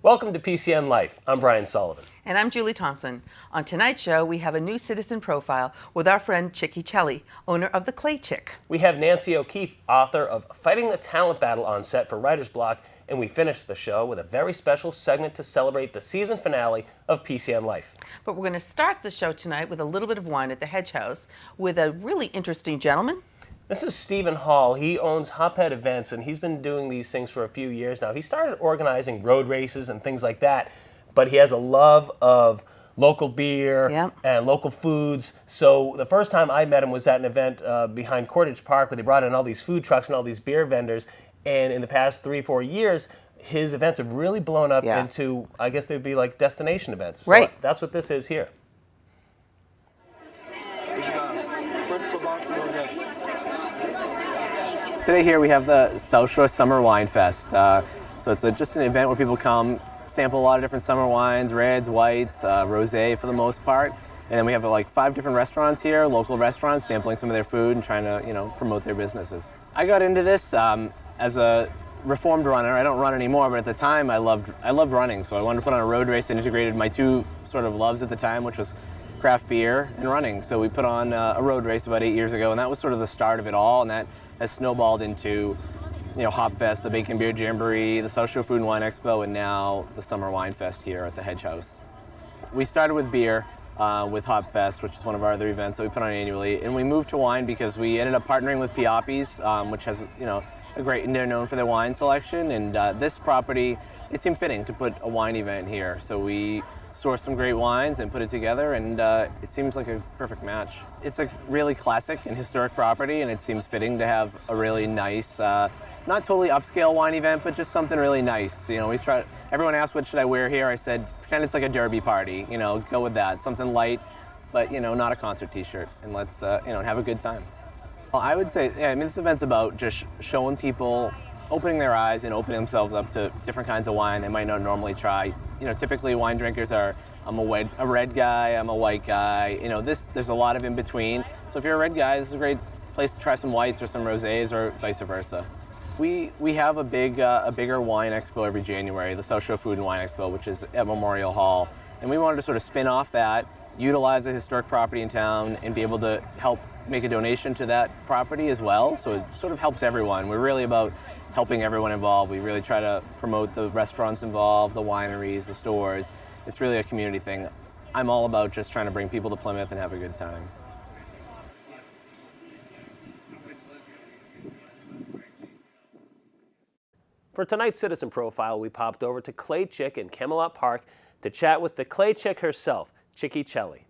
Welcome to PCN Life. I'm Brian Sullivan. And I'm Julie Thompson. On tonight's show, we have a new citizen profile with our friend Chickie Celli, owner of the Clay Chick. We have Nancy O'Keefe, author of Fighting the Talent Battle on set for Writer's Block, and we finish the show with a very special segment to celebrate the season finale of PCN Life. But we're going to start the show tonight with a little bit of wine at the Hedge House with a really interesting gentleman. This is Stephen Hall. He owns Hophead Events, and he's been doing these things for a few years now. He started organizing road races and things like that, but he has a love of local beer and local foods. So the first time I met him was at an event behind Cordage Park where they brought in all these food trucks and all these beer vendors. And in the past 3-4 years, his events have really blown up into, I guess they'd be like destination events. Right. So that's what this is here. Today here we have the South Shore Summer Wine Fest. So it's just an event where people come, sample a lot of different summer wines, reds, whites, rosé for the most part. And then we have like 5 different restaurants here, local restaurants, sampling some of their food and trying to, promote their businesses. I got into this as a reformed runner. I don't run anymore, but at the time I loved running. So I wanted to put on a road race that integrated my 2 sort of loves at the time, which was craft beer and running. So we put on a road race about 8 years ago, and that was sort of the start of it all. And that has snowballed into, Hop Fest, the Bacon Beer Jamboree, the South Shore Food and Wine Expo, and now the Summer Wine Fest here at the Hedge House. We started with beer with Hop Fest, which is one of our other events that we put on annually, and we moved to wine because we ended up partnering with Piappi's, which has, a great, and they're known for their wine selection, and this property, it seemed fitting to put a wine event here. So we sourced some great wines and put it together, and it seems like a perfect match. It's a really classic and historic property, and it seems fitting to have a really nice, not totally upscale wine event, but just something really nice. Everyone asked what should I wear here. I said, pretend it's like a derby party, go with that. Something light, but not a concert t-shirt, and let's, have a good time. Well, I would say, this event's about just showing people, opening their eyes and opening themselves up to different kinds of wine they might not normally try. Typically wine drinkers are, I'm a red guy, I'm a white guy. There's a lot of in between. So if you're a red guy, this is a great place to try some whites or some rosés or vice versa. We have a bigger wine expo every January, the South Shore Food and Wine Expo, which is at Memorial Hall. And we wanted to sort of spin off that, utilize a historic property in town, and be able to help make a donation to that property as well. So it sort of helps everyone. We're really about helping everyone involved. We really try to promote the restaurants involved, the wineries, the stores. It's really a community thing. I'm all about just trying to bring people to Plymouth and have a good time. For tonight's Citizen Profile, we popped over to Clay Chick in Camelot Park to chat with the Clay Chick herself, Chickie Celli.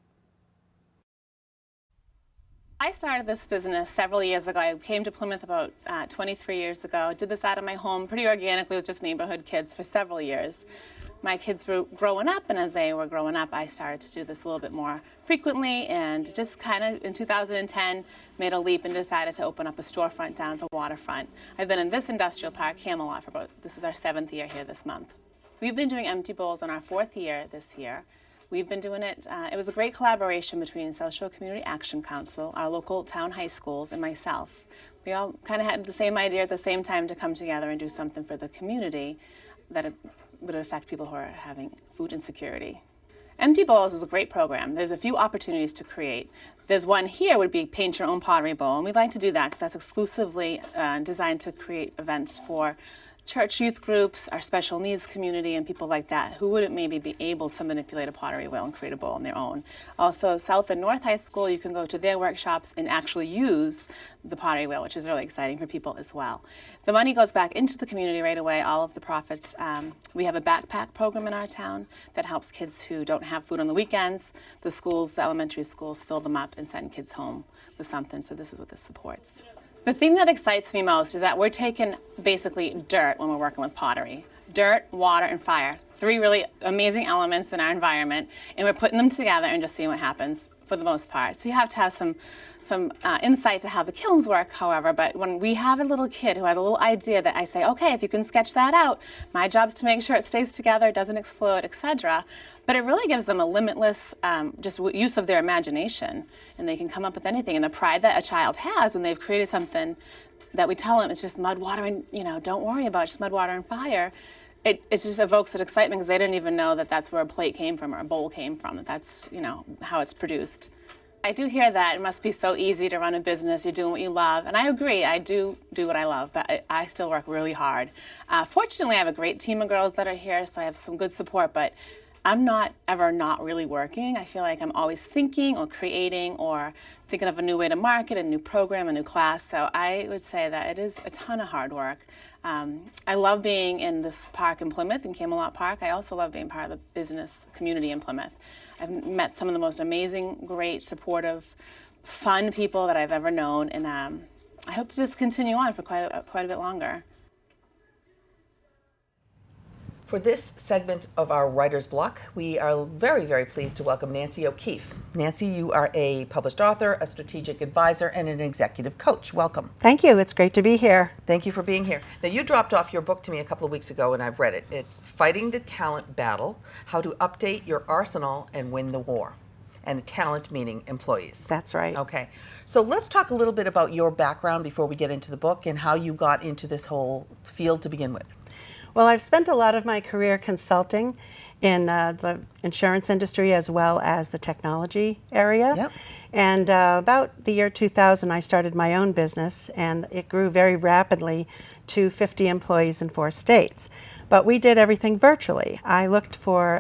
I started this business several years ago. I came to Plymouth about 23 years ago. Did this out of my home pretty organically with just neighborhood kids for several years. My kids were growing up, and as they were growing up, I started to do this a little bit more frequently, and just kind of in 2010 made a leap and decided to open up a storefront down at the waterfront. I've been in this industrial park, Camelot, for this is our 7th year here this month. We've been doing empty bowls on our 4th year this year. We've been doing it, it was a great collaboration between South Shore Community Action Council, our local town high schools, and myself. We all kind of had the same idea at the same time to come together and do something for the community that would affect people who are having food insecurity. Empty Bowls is a great program. There's a few opportunities to create. There's one here would be paint your own pottery bowl, and we'd like to do that because that's exclusively designed to create events for church youth groups, our special needs community, and people like that who wouldn't maybe be able to manipulate a pottery wheel and create a bowl on their own. Also, South and North High School, you can go to their workshops and actually use the pottery wheel, which is really exciting for people as well. The money goes back into the community right away, all of the profits. We have a backpack program in our town that helps kids who don't have food on the weekends. The schools, the elementary schools, fill them up and send kids home with something, so this is what this supports. The thing that excites me most is that we're taking basically dirt when we're working with pottery. Dirt, water, and fire. 3 really amazing elements in our environment, and we're putting them together and just seeing what happens for the most part. So you have to have some insight to how the kilns work, however, but when we have a little kid who has a little idea that I say, okay, if you can sketch that out, my job's to make sure it stays together, doesn't explode, etc. But it really gives them a limitless just use of their imagination, and they can come up with anything. And the pride that a child has when they've created something that we tell them it's just mud, water, and don't worry about it, just mud, water, and fire. it just evokes an excitement because they didn't even know that that's where a plate came from or a bowl came from, that that's, you know, how it's produced. I do hear that it must be so easy to run a business, you're doing what you love, and I agree, I do what I love, but I still work really hard. Fortunately, I have a great team of girls that are here, so I have some good support, but I'm not ever not really working. I feel like I'm always thinking or creating or thinking of a new way to market, a new program, a new class, so I would say that it is a ton of hard work. I love being in this park in Plymouth, in Camelot Park. I also love being part of the business community in Plymouth. I've met some of the most amazing, great, supportive, fun people that I've ever known, and I hope to just continue on for quite a bit longer. For this segment of our Writer's Block, we are very, very pleased to welcome Nancy O'Keefe. Nancy, you are a published author, a strategic advisor, and an executive coach. Welcome. Thank you. It's great to be here. Thank you for being here. Now, you dropped off your book to me a couple of weeks ago, and I've read it. It's Fighting the Talent Battle, How to Update Your Arsenal and Win the War. And talent meaning employees. That's right. Okay. So let's talk a little bit about your background before we get into the book and how you got into this whole field to begin with. Well, I've spent a lot of my career consulting in the insurance industry as well as the technology area. Yep. And about the year 2000, I started my own business, and it grew very rapidly to 50 employees in 4 states. But we did everything virtually. I looked for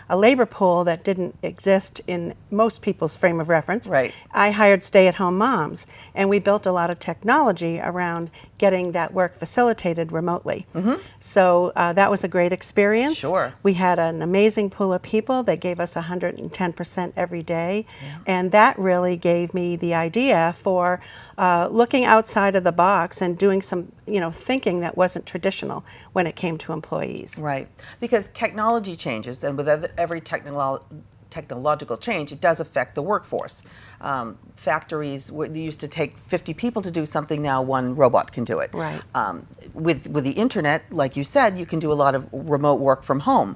a labor pool that didn't exist in most people's frame of reference. Right. I hired stay-at-home moms, and we built a lot of technology around getting that work facilitated remotely. Mm-hmm. So that was a great experience. Sure. We had an amazing pool of people. They gave us 110% every day. Yeah. And that really gave me the idea for looking outside of the box and doing some, thinking that wasn't traditional when it came to employees. Right. Because technology changes, and with every technological change, it does affect the workforce. Factories used to take 50 people to do something, now one robot can do it. Right. With the internet, like you said, you can do a lot of remote work from home.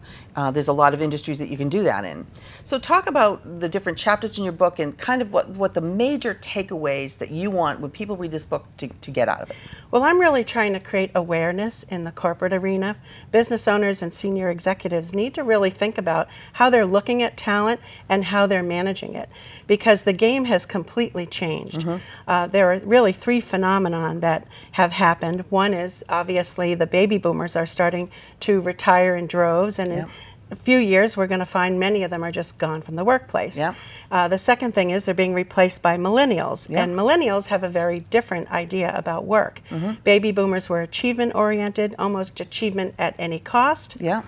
There's a lot of industries that you can do that in. So talk about the different chapters in your book and kind of what the major takeaways that you want when people read this book to get out of it. Well, I'm really trying to create awareness in the corporate arena. Business owners and senior executives need to really think about how they're looking at talent and how they're managing it, because the game has completely changed. Mm-hmm. There are really 3 phenomena that have happened. One is obviously the baby boomers are starting to retire in droves, and in a few years we're going to find many of them are just gone from the workplace. Yep. The second thing is they're being replaced by millennials, and millennials have a very different idea about work. Mm-hmm. Baby boomers were achievement oriented, almost achievement at any cost. Yeah.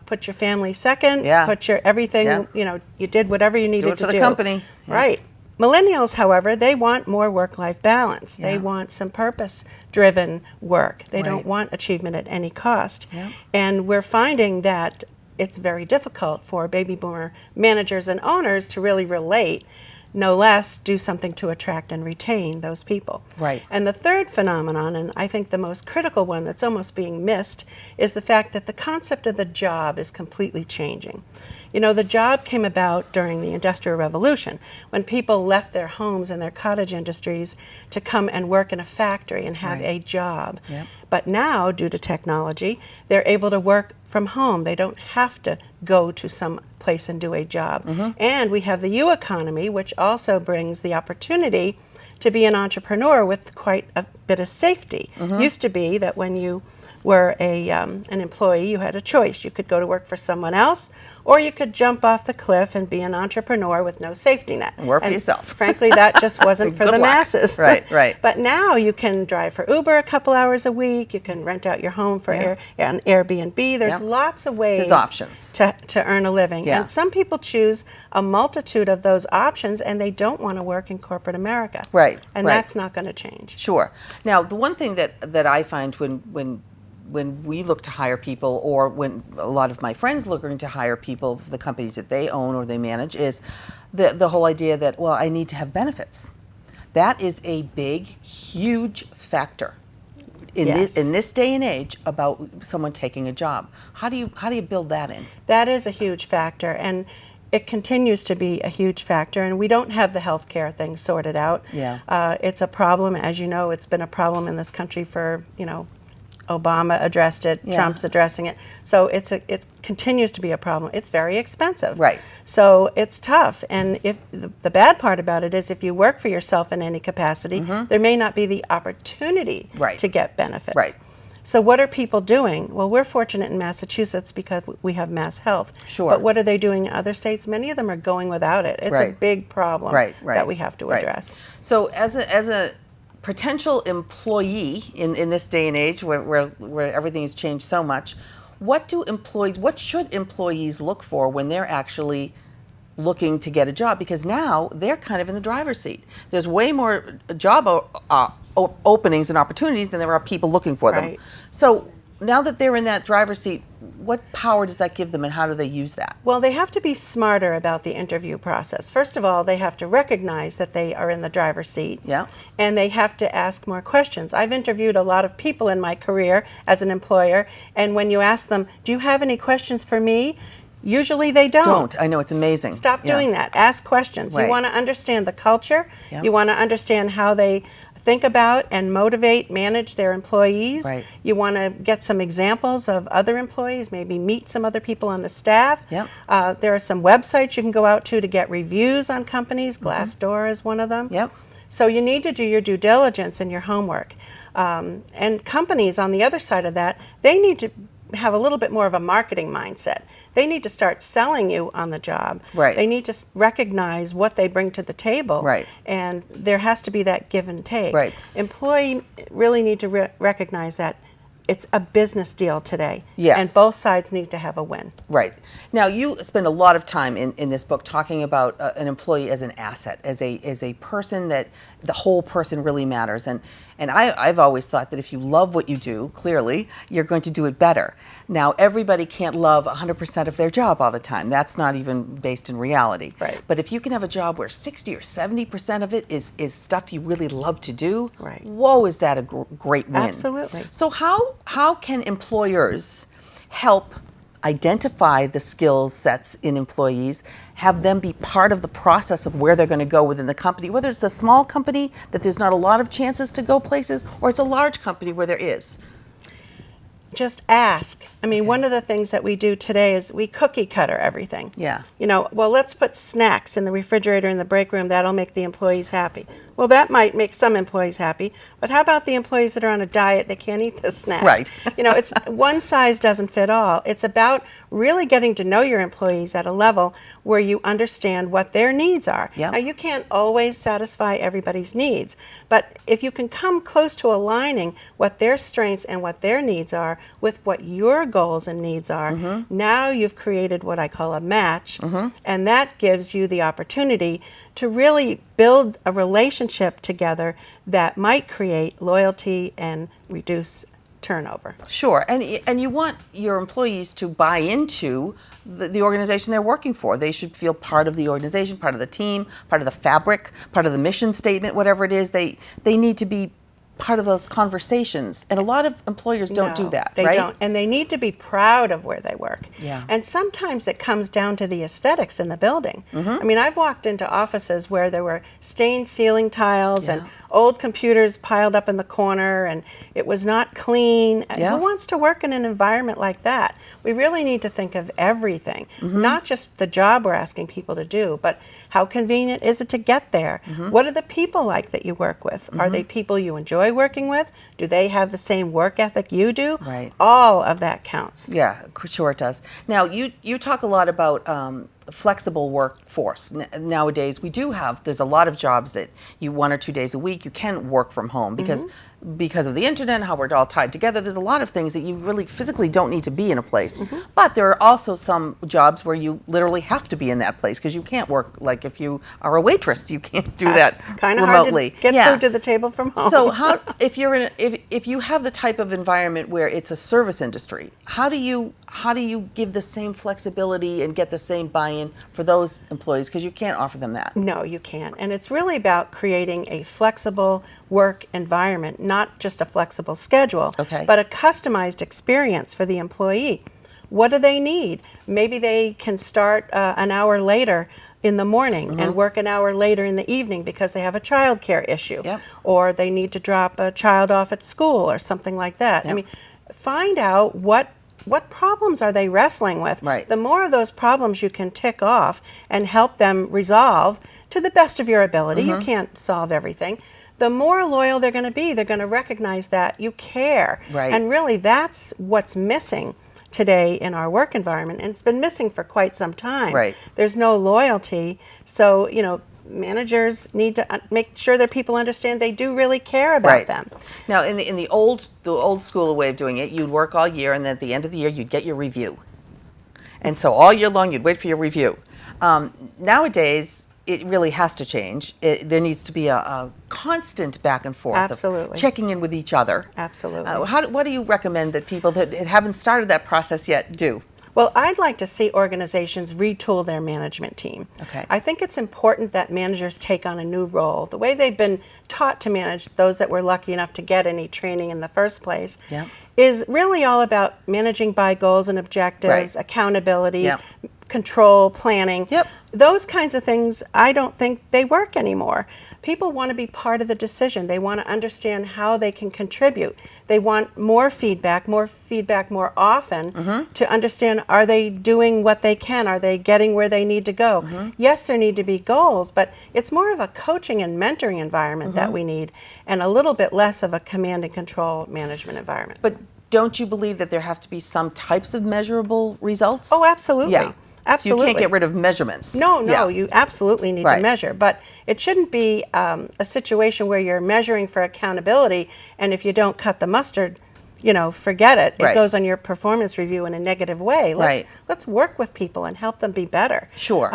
Put your family second, Yeah. put your everything, Yeah. You did whatever you needed to do. Do it for the company. Yeah. Right. Millennials, however, they want more work-life balance. Yeah. They want some purpose-driven work. They Right. don't want achievement at any cost. Yeah. And we're finding that it's very difficult for baby boomer managers and owners to really relate, no less do something to attract and retain those people. Right. And the third phenomenon, and I think the most critical one that's almost being missed, is the fact that the concept of the job is completely changing. The job came about during the Industrial Revolution, when people left their homes and their cottage industries to come and work in a factory and have a job. Yep. But now, due to technology, they're able to work from home. They don't have to go to some place and do a job. Mm-hmm. And we have the U economy, which also brings the opportunity to be an entrepreneur with quite a bit of safety. Mm-hmm. Used to be that when you were an employee, you had a choice. You could go to work for someone else, or you could jump off the cliff and be an entrepreneur with no safety net. And work for yourself. Frankly, that just wasn't for the masses. Right, right. But now you can drive for Uber a couple hours a week. You can rent out your home for an Airbnb. There's lots of ways. There's options to earn a living. Yeah. And some people choose a multitude of those options, and they don't want to work in corporate America. Right. And right. that's not going to change. Sure. Now, the one thing that I find when we look to hire people, or when a lot of my friends looking to hire people for the companies that they own or they manage, is the whole idea that, well, I need to have benefits. That is a big, huge factor in this day and age about someone taking a job. How do you build that in? That is a huge factor, and it continues to be a huge factor, and we don't have the healthcare thing sorted out. Yeah. It's a problem, as you know. It's been a problem in this country for Obama addressed it, Trump's addressing it. So it continues to be a problem. It's very expensive. Right. So it's tough. And if the bad part about it is if you work for yourself in any capacity, there may not be the opportunity to get benefits. Right. So what are people doing? Well, we're fortunate in Massachusetts because we have Mass Health. Sure. But what are they doing in other states? Many of them are going without it. It's a big problem that we have to address. So as a potential employee in this day and age where everything has changed so much, what should employees look for when they're actually looking to get a job? Because now they're kind of in the driver's seat. There's way more job openings and opportunities than there are people looking for them. So now that they're in that driver's seat, what power does that give them and how do they use that? Well, they have to be smarter about the interview process. First of all, they have to recognize that they are in the driver's seat. And they have to ask more questions. I've interviewed a lot of people in my career as an employer, and when you ask them, do you have any questions for me? Usually they don't. I know, it's amazing. Stop doing that. Ask questions. You want to understand the culture. You want to understand how they think about and manage their employees. You want to get some examples of other employees, maybe meet some other people on the staff. There are some websites you can go out to get reviews on companies. Glassdoor is one of them. So you need to do your due diligence and your homework. And companies on the other side of that, they need to have a little bit more of a marketing mindset. They need to start selling you on the job. They need to recognize what they bring to the table. And there has to be that give and take. Employees really need to recognize that it's a business deal today. And both sides need to have a win. Now, you spend a lot of time in this book talking about an employee as an asset, as a person that the whole person really matters. And I've always thought that if you love what you do, clearly, you're going to do it better. Now, everybody can't love 100% of their job all the time. That's not even based in reality. But if you can have a job where 60 or 70% of it is stuff you really love to do, whoa, is that a great win. Absolutely. So how can employers help identify the skill sets in employees, have them be part of the process of where they're going to go within the company, whether it's a small company that there's not a lot of chances to go places, or it's a large company where there is? Just ask. I mean, one of the things that we do today is we cookie cutter everything. You know, well, let's put snacks in the refrigerator in the break room. That'll make the employees happy. Well, that might make some employees happy, but how about the employees that are on a diet? They can't eat the snacks. You know, it's one size doesn't fit all. It's about really getting to know your employees at a level where you understand what their needs are. Now, you can't always satisfy everybody's needs, but if you can come close to aligning what their strengths and what their needs are with what your goals and needs are, now you've created what I call a match, and that gives you the opportunity to really build a relationship together that might create loyalty and reduce turnover. Sure, and you want your employees to buy into the organization they're working for. They should feel part of the organization, part of the team, part of the fabric, part of the mission statement, whatever it is. They need to be part of those conversations, and a lot of employers don't do that. They don't, and they need to be proud of where they work. Yeah. And sometimes it comes down to the aesthetics in the building. I mean, I've walked into offices where there were stained ceiling tiles and old computers piled up in the corner, and it was not clean. Who wants to work in an environment like that? We really need to think of everything, not just the job we're asking people to do, but how convenient is it to get there? What are the people like that you work with? Are they people you enjoy working with? Do they have the same work ethic you do? All of that counts. Yeah, sure it does. Now, you talk a lot about flexible workforce. Nowadays, there's a lot of jobs that you 1 or 2 days a week, you can work from home because of the internet and how we're all tied together. There's a lot of things that you really physically don't need to be in a place. But there are also some jobs where you literally have to be in that place because you can't work, like if you are a waitress, you can't do that kind of remotely. Hard to get food to the table from home. So if you have the type of environment where it's a service industry, how do you give the same flexibility and get the same buy-in for those employees? Because you can't offer them that. No, you can't. And it's really about creating a flexible work environment, not just a flexible schedule, but a customized experience for the employee. What do they need? Maybe they can start an hour later in the morning and work an hour later in the evening because they have a child care issue, or they need to drop a child off at school or something like that. I mean, find out what problems are they wrestling with. Right. The more of those problems you can tick off and help them resolve to the best of your ability, you can't solve everything, the more loyal they're going to be. They're going to recognize that you care. Right. And really that's what's missing today in our work environment, and it's been missing for quite some time. Right. There's no loyalty, so managers need to make sure that people understand they do really care about them. Now, in the old school way of doing it, you'd work all year, and then at the end of the year, you'd get your review. And so all year long, you'd wait for your review. Nowadays, it really has to change. There needs to be a constant back and forth. Absolutely. Of checking in with each other. Absolutely. What do you recommend that people that haven't started that process yet do? Well, I'd like to see organizations retool their management team. Okay. I think it's important that managers take on a new role. The way they've been taught to manage, those that were lucky enough to get any training in the first place, is really all about managing by goals and objectives, accountability, control, planning. Those kinds of things, I don't think they work anymore. People want to be part of the decision. They want to understand how they can contribute. They want more feedback more often to understand, are they doing what they can? Are they getting where they need to go? Yes, there need to be goals, but it's more of a coaching and mentoring environment that we need, and a little bit less of a command and control management environment. But don't you believe that there have to be some types of measurable results? Oh, absolutely. Yeah. Absolutely. So you can't get rid of measurements. No, you absolutely need to measure, but it shouldn't be a situation where you're measuring for accountability, and if you don't cut the mustard, forget it. It goes on your performance review in a negative way. Let's work with people and help them be better. Sure.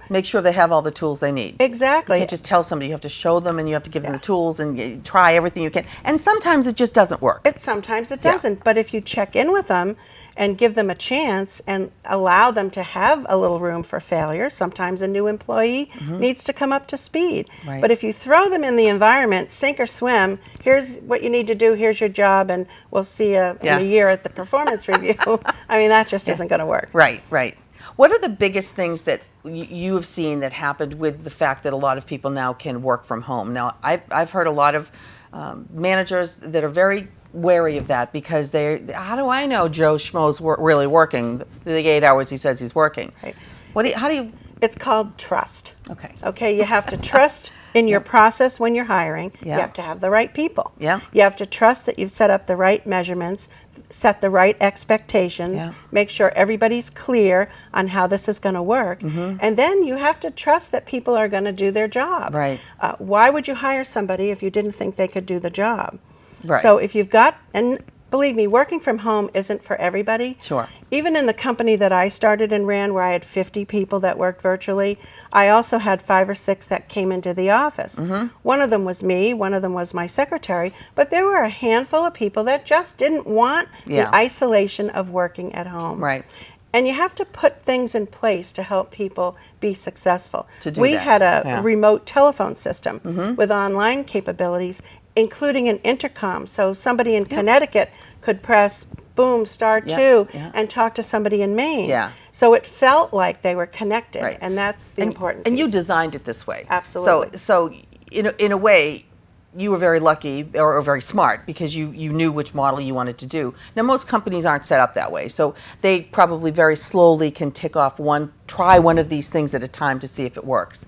Make sure they have all the tools they need. Exactly. You can't just tell somebody. You have to show them, and you have to give them the tools, and you try everything you can. And sometimes it just doesn't work. Sometimes it doesn't, but if you check in with them and give them a chance and allow them to have a little room for failure, sometimes a new employee needs to come up to speed. But if you throw them in the environment, sink or swim, here's what you need to do, here's your job, and we'll see you in a year at the performance review. I mean, that just isn't going to work. Right. What are the biggest things that you have seen that happened with the fact that a lot of people now can work from home? Now, I've heard a lot of managers that are very wary of that because how do I know Joe Schmo's really working the 8 hours he says he's working? Right. It's called trust. Okay. You have to trust in your process when you're hiring. You have to have the right people. You have to trust that you've set up the right measurements, set the right expectations, make sure everybody's clear on how this is going to work, and then you have to trust that people are going to do their job. Right. Why would you hire somebody if you didn't think they could do the job? Right. So if you've got, and believe me, working from home isn't for everybody. Sure. Even in the company that I started and ran, where I had 50 people that worked virtually, I also had 5 or 6 that came into the office. One of them was me, one of them was my secretary, but there were a handful of people that just didn't want the isolation of working at home. Right. And you have to put things in place to help people be successful. We had a remote telephone system with online capabilities, including an intercom, so somebody in Connecticut could press boom *2 and talk to somebody in Maine. So it felt like they were connected, and that's the important piece. And you designed it this way. Absolutely. So in a way, you were very lucky or very smart because you knew which model you wanted to do. Now, most companies aren't set up that way, so they probably very slowly can try one of these things at a time to see if it works.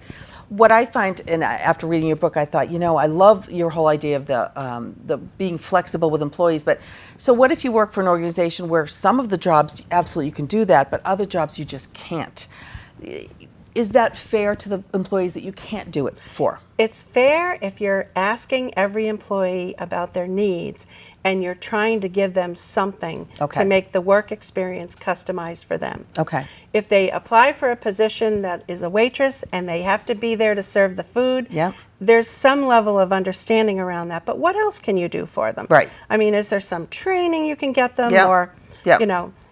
What I find, and after reading your book, I thought, I love your whole idea of the being flexible with employees. But so, what if you work for an organization where some of the jobs absolutely you can do that, but other jobs you just can't? Is that fair to the employees that you can't do it for? It's fair if you're asking every employee about their needs and you're trying to give them something to make the work experience customized for them. If they apply for a position that is a waitress and they have to be there to serve the food, there's some level of understanding around that. But what else can you do for them? I mean, is there some training you can get them, or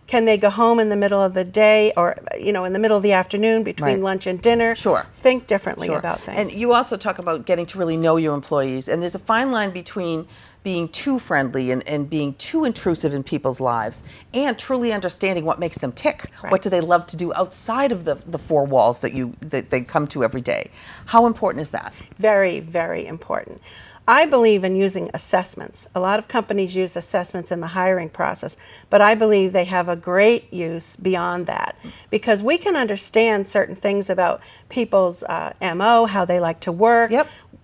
can they go home in the middle of the day or, in the middle of the afternoon between lunch and dinner? Think differently about things. And you also talk about getting to really know your employees. And there's a fine line between being too friendly and being too intrusive in people's lives and truly understanding what makes them tick. What do they love to do outside of the 4 walls that they come to every day? How important is that? Very, very important. I believe in using assessments. A lot of companies use assessments in the hiring process, but I believe they have a great use beyond that, because we can understand certain things about people's MO, how they like to work,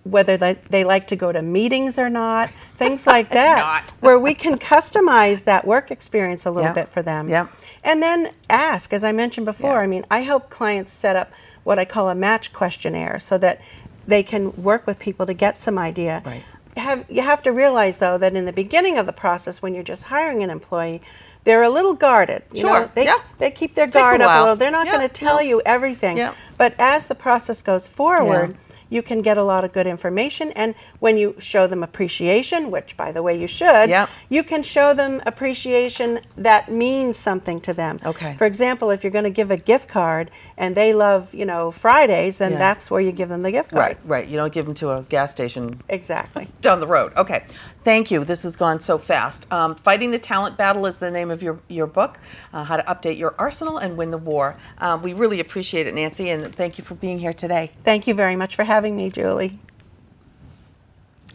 whether they like to go to meetings or not, things like that, where we can customize that work experience a little bit for them. And then ask, as I mentioned before, I mean, I help clients set up what I call a match questionnaire so that they can work with people to get some idea. You have to realize, though, that in the beginning of the process, when you're just hiring an employee, they're a little guarded. You know, they keep their guard up a little. They're not going to tell you everything. But as the process goes forward, you can get a lot of good information. And when you show them appreciation, which, by the way, you should, you can show them appreciation that means something to them. For example, if you're going to give a gift card and they love, you know, Fridays, then that's where you give them the gift card. Right. You don't give them to a gas station. Exactly. Down the road. Okay. Thank you. This has gone so fast. Fighting the Talent Battle is the name of your book, How to Update Your Arsenal and Win the War. We really appreciate it, Nancy, and thank you for being here today. Thank you very much for having me, Julie.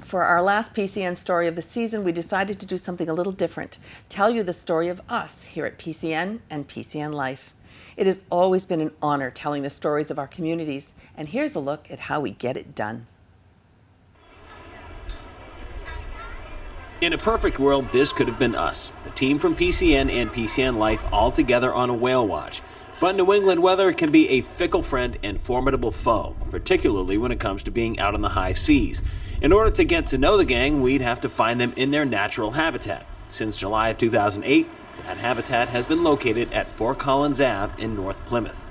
For our last PCN story of the season, we decided to do something a little different. Tell you the story of us here at PCN and PCN Life. It has always been an honor telling the stories of our communities, and here's a look at how we get it done. In a perfect world, this could have been us, the team from PCN and PCN Life, all together on a whale watch. But New England weather can be a fickle friend and formidable foe, particularly when it comes to being out on the high seas. In order to get to know the gang, we'd have to find them in their natural habitat. Since July of 2008, that habitat has been located at Fort Collins Ave in North Plymouth.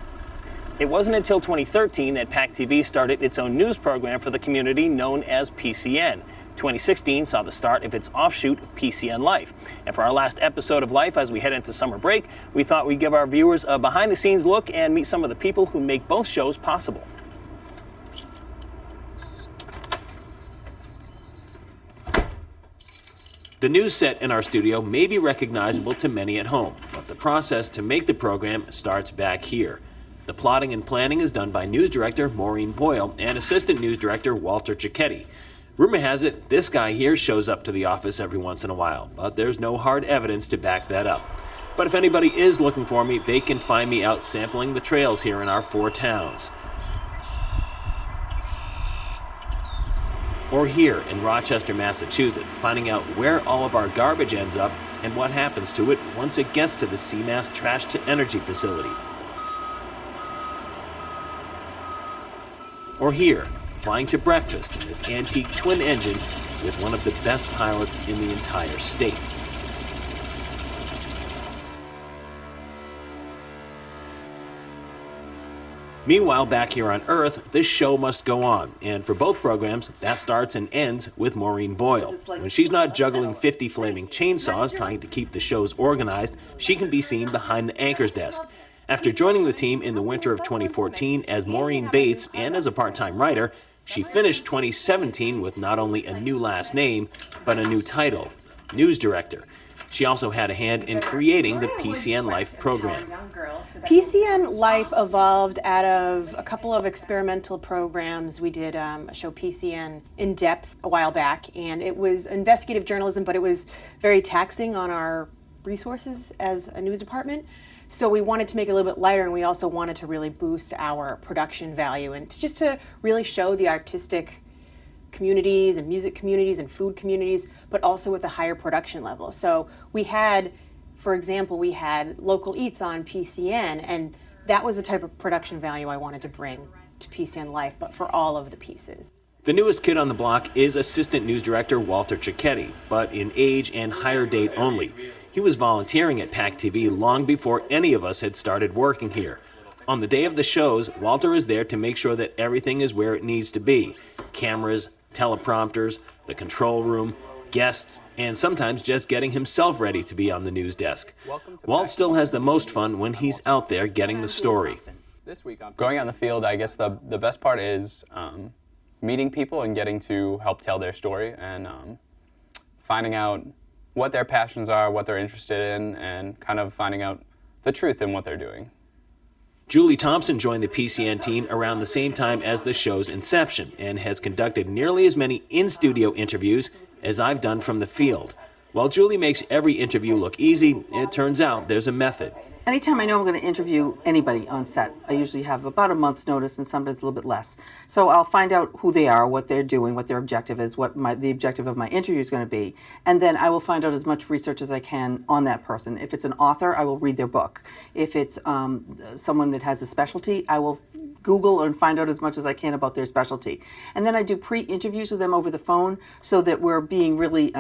It wasn't until 2013 that PACTV started its own news program for the community known as PCN. 2016 saw the start of its offshoot, PCN Life. And for our last episode of Life, as we head into summer break, we thought we'd give our viewers a behind-the-scenes look and meet some of the people who make both shows possible. The news set in our studio may be recognizable to many at home, but the process to make the program starts back here. The plotting and planning is done by News Director Maureen Boyle and Assistant News Director Walter Cicchetti. Rumor has it, this guy here shows up to the office every once in a while, but there's no hard evidence to back that up. But if anybody is looking for me, they can find me out sampling the trails here in our 4 towns. Or here in Rochester, Massachusetts, finding out where all of our garbage ends up and what happens to it once it gets to the CMAS Trash-to-Energy facility. Or here, flying to breakfast in this antique twin engine with one of the best pilots in the entire state. Meanwhile, back here on Earth, this show must go on, and for both programs, that starts and ends with Maureen Boyle. When she's not juggling 50 flaming chainsaws trying to keep the shows organized, she can be seen behind the anchor's desk. After joining the team in the winter of 2014 as Maureen Bates and as a part-time writer, she finished 2017 with not only a new last name, but a new title, News Director. She also had a hand in creating the PCN Life program. PCN Life evolved out of a couple of experimental programs. We did a show, PCN In Depth, a while back, and it was investigative journalism, but it was very taxing on our resources as a news department. So we wanted to make it a little bit lighter, and we also wanted to really boost our production value and just to really show the artistic communities and music communities and food communities, but also with a higher production level. So we had, for example, we had local eats on PCN, and that was the type of production value I wanted to bring to PCN Life, but for all of the pieces. The newest kid on the block is Assistant News Director Walter Cicchetti, but in age and hire date only. He was volunteering at PACTV long before any of us had started working here. On the day of the shows, Walter is there to make sure that everything is where it needs to be. Cameras, teleprompters, the control room, guests, and sometimes just getting himself ready to be on the news desk. Walt still has the most fun when he's out there getting the story. Going out in the field, I guess the best part is meeting people and getting to help tell their story and finding out what their passions are, what they're interested in, and kind of finding out the truth in what they're doing. Julie Thompson joined the PCN team around the same time as the show's inception and has conducted nearly as many in-studio interviews as I've done from the field. While Julie makes every interview look easy, it turns out there's a method. Anytime I know I'm going to interview anybody on set, I usually have about a month's notice and sometimes a little bit less. So I'll find out who they are, what they're doing, what their objective is, what the objective of my interview is going to be. And then I will find out as much research as I can on that person. If it's an author, I will read their book. If it's someone that has a specialty, I will Google and find out as much as I can about their specialty. And then I do pre-interviews with them over the phone so that we're being really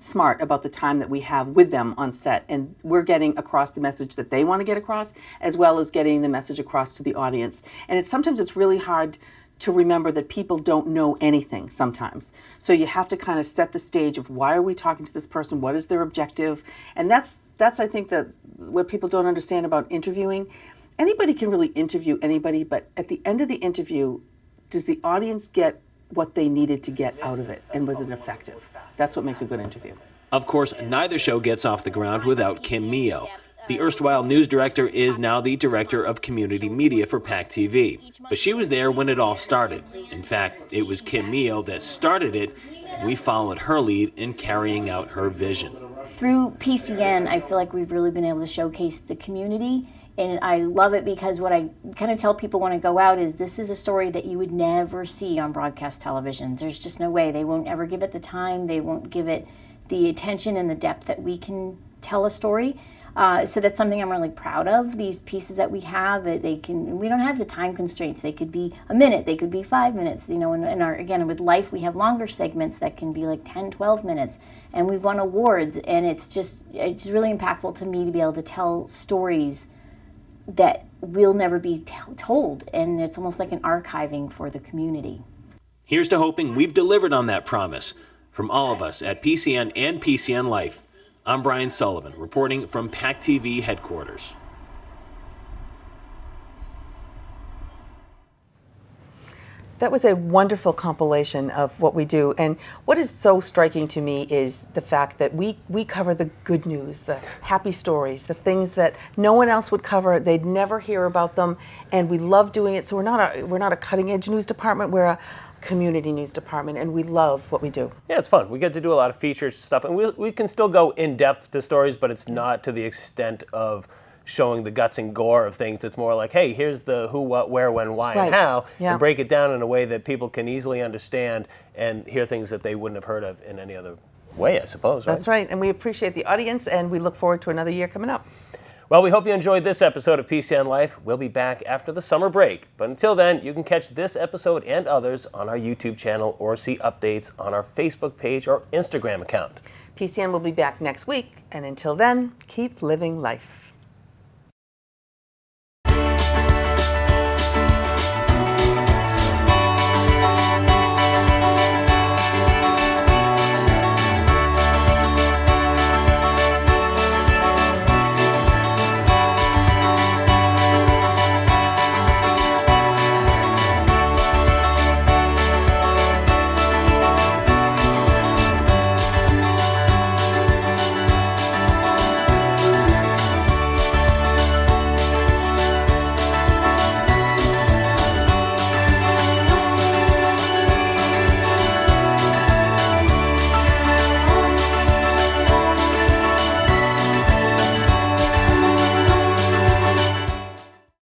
smart about the time that we have with them on set. And we're getting across the message that they want to get across, as well as getting the message across to the audience. And sometimes it's really hard to remember that people don't know anything sometimes. So you have to kind of set the stage of why are we talking to this person? What is their objective? And that's I think, that what people don't understand about interviewing. Anybody can really interview anybody, but at the end of the interview, does the audience get what they needed to get out of it? And was it effective? That's what makes a good interview. Of course, neither show gets off the ground without Kim Mio. The erstwhile news director is now the director of community media for PACTV. But she was there when it all started. In fact, it was Kim Mio that started it, and we followed her lead in carrying out her vision. Through PCN, I feel like we've really been able to showcase the community. And I love it because what I kind of tell people when I go out is this is a story that you would never see on broadcast television. There's just no way. They won't ever give it the time. They won't give it the attention and the depth that we can tell a story. So that's something I'm really proud of. These pieces that we have, we don't have the time constraints. They could be a minute, they could be 5 minutes. You know, again, with Life, we have longer segments that can be like 10, 12 minutes. And we've won awards, and it's really impactful to me to be able to tell stories that will never be told, and it's almost like an archiving for the community. Here's to hoping we've delivered on that promise. From all of us at PCN and PCN Life, I'm Brian Sullivan, reporting from PACTV headquarters. That was a wonderful compilation of what we do. And what is so striking to me is the fact that we cover the good news, the happy stories, the things that no one else would cover. They'd never hear about them. And we love doing it. So we're not a cutting edge news department. We're a community news department, and we love what we do. Yeah, it's fun. We get to do a lot of feature stuff, and we can still go in depth to stories, but it's not to the extent of showing the guts and gore of things. It's more like, hey, here's the who, what, where, when, why, and how, and break it down in a way that people can easily understand and hear things that they wouldn't have heard of in any other way, I suppose, right? That's right, and we appreciate the audience, and we look forward to another year coming up. Well, we hope you enjoyed this episode of PCN Life. We'll be back after the summer break. But until then, you can catch this episode and others on our YouTube channel or see updates on our Facebook page or Instagram account. PCN will be back next week, and until then, keep living life.